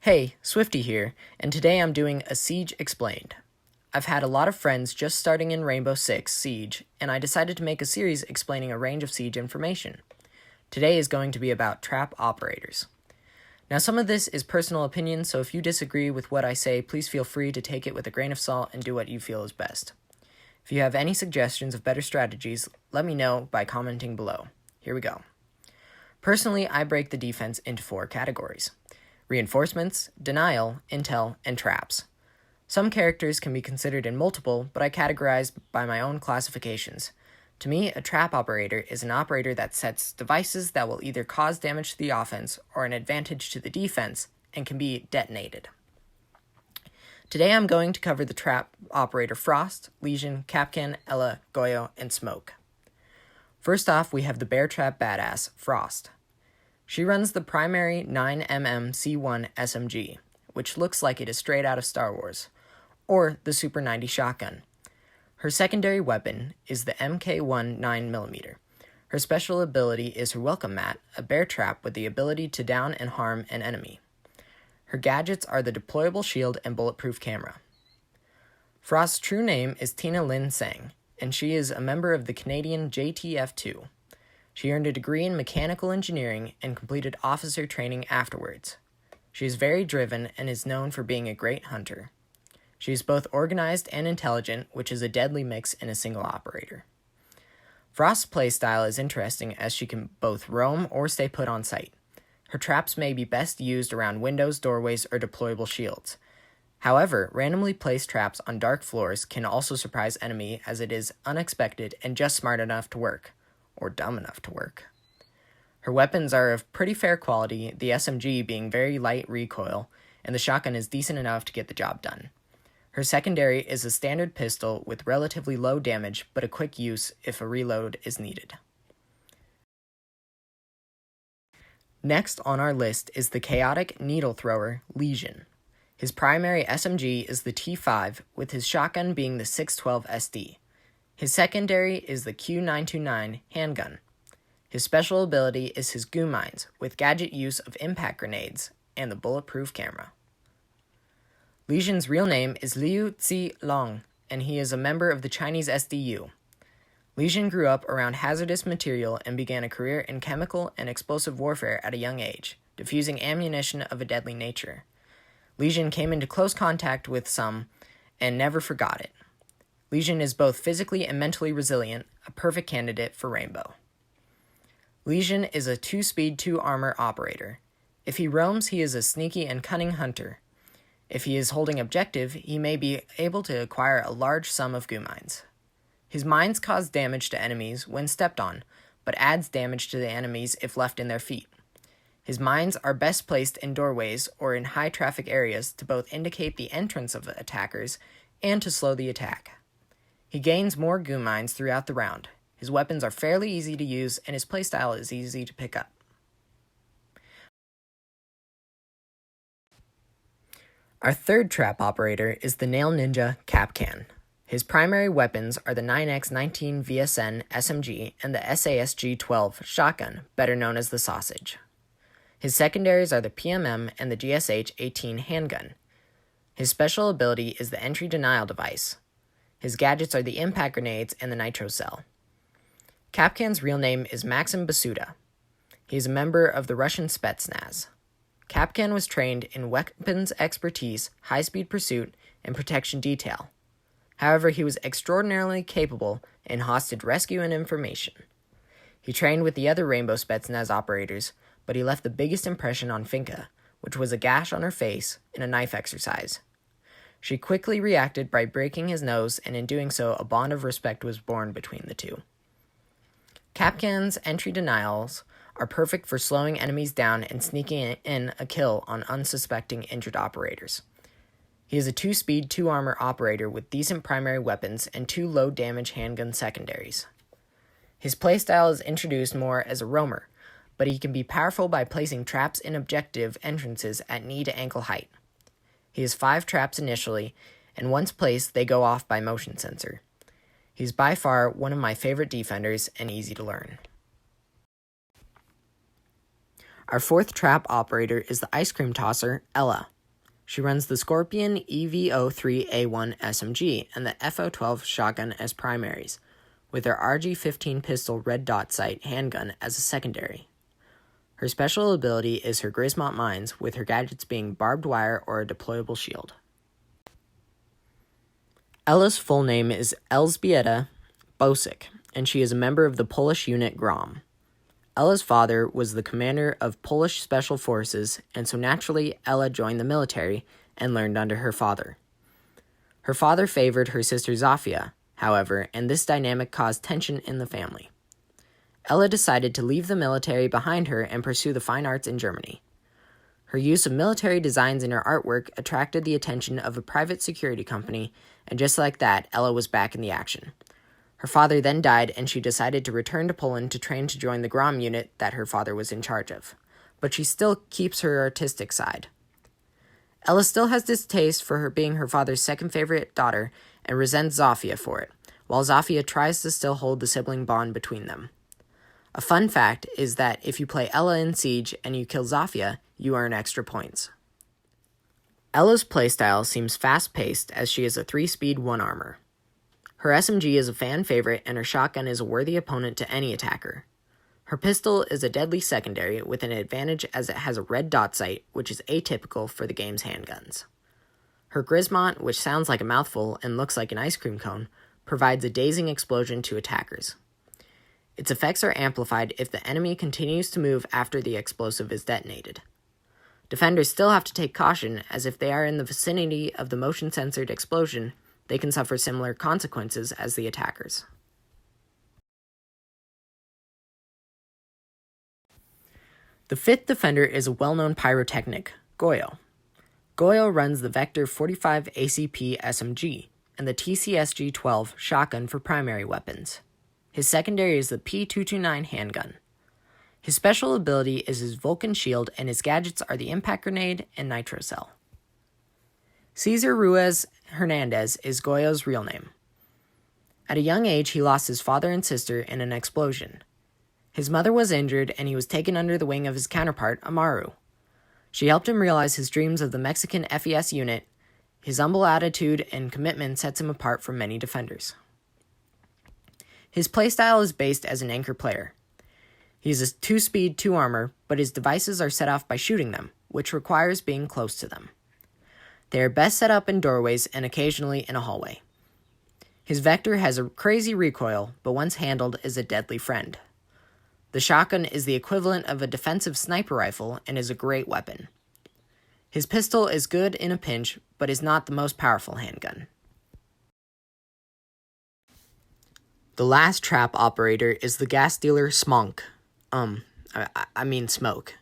Hey, Swifty here, and today I'm doing a Siege Explained. I've had a lot of friends just starting in Rainbow Six Siege, and I decided to make a series explaining a range of Siege information. Today is going to be about trap operators. Now, some of this is personal opinion, so if you disagree with what I say, please feel free to take it with a grain of salt and do what you feel is best. If you have any suggestions of better strategies, let me know by commenting below. Here we go. Personally, I break the defense into 4 categories: reinforcements, denial, intel, and traps. Some characters can be considered in multiple, but I categorize by my own classifications. To me, a trap operator is an operator that sets devices that will either cause damage to the offense or an advantage to the defense and can be detonated. Today I'm going to cover the trap operator Frost, Lesion, Kapkan, Ela, Goyo, and Smoke. First off, we have the bear trap badass, Frost. She runs the primary 9mm C1 SMG, which looks like it is straight out of Star Wars, or the Super 90 shotgun. Her secondary weapon is the MK1 9mm. Her special ability is her Welcome Mat, a bear trap with the ability to down and harm an enemy. Her gadgets are the deployable shield and bulletproof camera. Frost's true name is Tina Lin Sang, and she is a member of the Canadian JTF2. She earned a degree in mechanical engineering and completed officer training afterwards. She is very driven and is known for being a great hunter. She is both organized and intelligent, which is a deadly mix in a single operator. Frost's playstyle is interesting as she can both roam or stay put on site. Her traps may be best used around windows, doorways, or deployable shields. However, randomly placed traps on dark floors can also surprise enemy as it is unexpected and just smart enough to work, or dumb enough to work. Her weapons are of pretty fair quality, the SMG being very light recoil, and the shotgun is decent enough to get the job done. Her secondary is a standard pistol with relatively low damage, but a quick use if a reload is needed. Next on our list is the chaotic needle thrower, Lesion. His primary SMG is the T5, with his shotgun being the 612 SD. His secondary is the Q929 handgun. His special ability is his goo mines, with gadget use of impact grenades and the bulletproof camera. Lesion's real name is Liu Tzi Long, and he is a member of the Chinese SDU. Lesion grew up around hazardous material and began a career in chemical and explosive warfare at a young age, diffusing ammunition of a deadly nature. Lesion came into close contact with some and never forgot it. Lesion is both physically and mentally resilient, a perfect candidate for Rainbow. Lesion is a 2-speed, 2-armor operator. If he roams, he is a sneaky and cunning hunter. If he is holding objective, he may be able to acquire a large sum of goo mines. His mines cause damage to enemies when stepped on, but adds damage to the enemies if left in their feet. His mines are best placed in doorways or in high traffic areas to both indicate the entrance of attackers and to slow the attack. He gains more goo mines throughout the round. His weapons are fairly easy to use and his playstyle is easy to pick up. Our third trap operator is the Nail Ninja Kapkan. His primary weapons are the 9x19 VSN SMG and the SASG-12 shotgun, better known as the Sausage. His secondaries are the PMM and the GSH-18 handgun. His special ability is the entry denial device. His gadgets are the impact grenades and the nitro cell. Kapkan's real name is Maxim Basuda. He is a member of the Russian Spetsnaz. Kapkan was trained in weapons expertise, high-speed pursuit, and protection detail. However, he was extraordinarily capable in hostage rescue and information. He trained with the other Rainbow Spetsnaz operators, but he left the biggest impression on Finka, which was a gash on her face in a knife exercise. She quickly reacted by breaking his nose, and in doing so, a bond of respect was born between the two. Kapkan's entry denials are perfect for slowing enemies down and sneaking in a kill on unsuspecting injured operators. He is a 2-speed, 2-armor operator with decent primary weapons and 2 low-damage handgun secondaries. His playstyle is introduced more as a roamer, but he can be powerful by placing traps in objective entrances at knee to ankle height. He has 5 traps initially, and once placed, they go off by motion sensor. He's by far one of my favorite defenders and easy to learn. Our fourth trap operator is the ice cream tosser, Ela. She runs the Scorpion EV-03A1 SMG and the FO-12 shotgun as primaries, with her RG-15 pistol red dot sight handgun as a secondary. Her special ability is her Grismont mines, with her gadgets being barbed wire or a deployable shield. Ella's full name is Elżbieta Bosik, and she is a member of the Polish unit Grom. Ella's father was the commander of Polish Special Forces, and so naturally Ella joined the military and learned under her father. Her father favored her sister Zofia, however, and this dynamic caused tension in the family. Ella decided to leave the military behind her and pursue the fine arts in Germany. Her use of military designs in her artwork attracted the attention of a private security company, and just like that, Ella was back in the action. Her father then died, and she decided to return to Poland to train to join the Grom unit that her father was in charge of. But she still keeps her artistic side. Ella still has distaste for her being her father's second favorite daughter and resents Zofia for it, while Zofia tries to still hold the sibling bond between them. A fun fact is that if you play Ella in Siege and you kill Zofia, you earn extra points. Ella's playstyle seems fast-paced as she is a 3-speed 1-armor. Her SMG is a fan favorite, and her shotgun is a worthy opponent to any attacker. Her pistol is a deadly secondary with an advantage as it has a red dot sight, which is atypical for the game's handguns. Her Grismont, which sounds like a mouthful and looks like an ice cream cone, provides a dazing explosion to attackers. Its effects are amplified if the enemy continues to move after the explosive is detonated. Defenders still have to take caution, as if they are in the vicinity of the motion-censored explosion, they can suffer similar consequences as the attackers. The fifth defender is a well-known pyrotechnic, Goyo. Goyo runs the Vector 45 ACP SMG and the TCSG-12 shotgun for primary weapons. His secondary is the P229 handgun. His special ability is his Vulcan shield, and his gadgets are the impact grenade and nitro cell. Cesar Ruiz Hernandez is Goyo's real name. At a young age, he lost his father and sister in an explosion. His mother was injured, and he was taken under the wing of his counterpart, Amaru. She helped him realize his dreams of the Mexican FES unit. His humble attitude and commitment sets him apart from many defenders. His playstyle is based as an anchor player. He is a 2-speed, 2-armor, but his devices are set off by shooting them, which requires being close to them. They are best set up in doorways and occasionally in a hallway. His Vector has a crazy recoil, but once handled is a deadly friend. The shotgun is the equivalent of a defensive sniper rifle and is a great weapon. His pistol is good in a pinch, but is not the most powerful handgun. The last trap operator is the gas dealer Smonk. Smoke.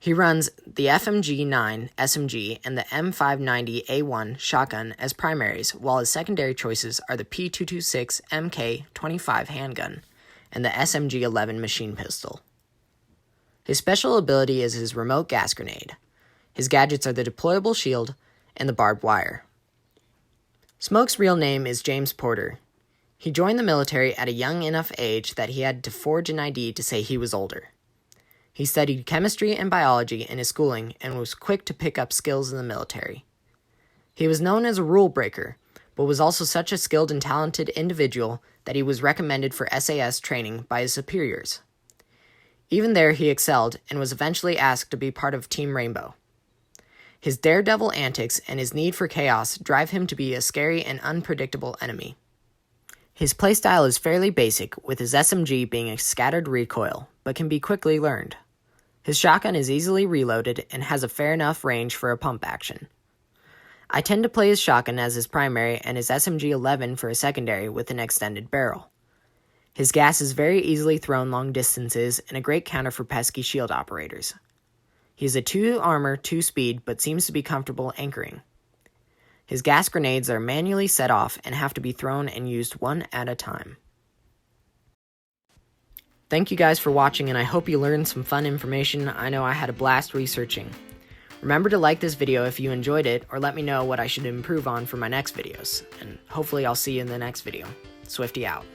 He runs the FMG-9 SMG and the M590A1 shotgun as primaries, while his secondary choices are the P226 MK25 handgun and the SMG-11 machine pistol. His special ability is his remote gas grenade. His gadgets are the deployable shield and the barbed wire. Smoke's real name is James Porter. He joined the military at a young enough age that he had to forge an ID to say he was older. He studied chemistry and biology in his schooling and was quick to pick up skills in the military. He was known as a rule breaker, but was also such a skilled and talented individual that he was recommended for SAS training by his superiors. Even there he excelled and was eventually asked to be part of Team Rainbow. His daredevil antics and his need for chaos drive him to be a scary and unpredictable enemy. His playstyle is fairly basic, with his SMG being a scattered recoil, but can be quickly learned. His shotgun is easily reloaded and has a fair enough range for a pump action. I tend to play his shotgun as his primary and his SMG-11 for a secondary with an extended barrel. His gas is very easily thrown long distances and a great counter for pesky shield operators. He is a 2-armor, 2-speed, but seems to be comfortable anchoring. His gas grenades are manually set off and have to be thrown and used one at a time. Thank you guys for watching, and I hope you learned some fun information. I know I had a blast researching. Remember to like this video if you enjoyed it, or let me know what I should improve on for my next videos, and hopefully I'll see you in the next video. Swifty out.